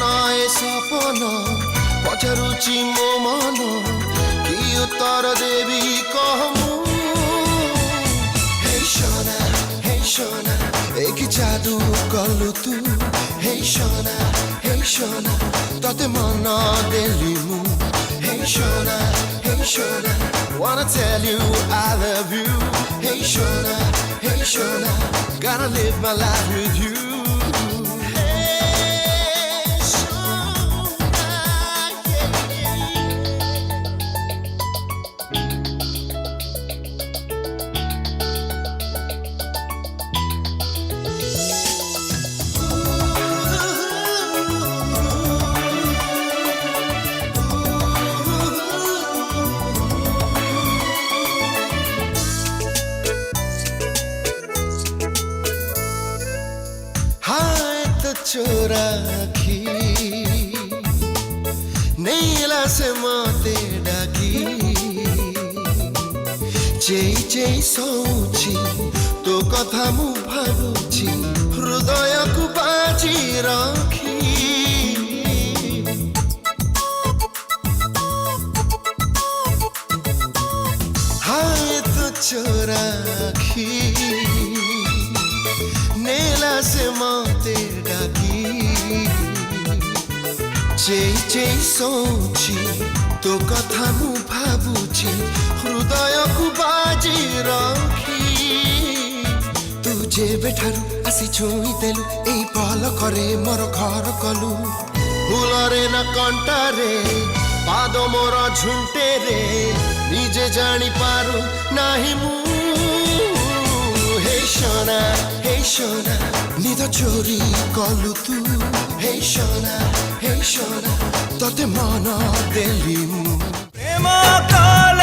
নয় সপন পচারুচি মো মন কি উত্তর দেবী কহমু হে সোনা এ কি জাদু কলু তু হে সোনা ততে মন দেলি মু হে সোনা wanna tell you I love you hey সোনা gotta live my life with you चोरा आखी नेला से मते डाकी जेई सोची तो कथा मु भाबुची हृदय को बाजी रखी हाय तो चोरा आखी नेला से मते डाकी जेई सोची तो कथा मु भाबुची हृदय को बाजी रखी तू जेबे ठारू आसी छुई देलु एई पल करे मोर घर कलु फुलरे ना कंटारे पाद मोर झुंटे रे निजे जानी पारू नाही मु हे सोना निद चोरी कलु तू हे सोना तते मन देली मु प्रेम काल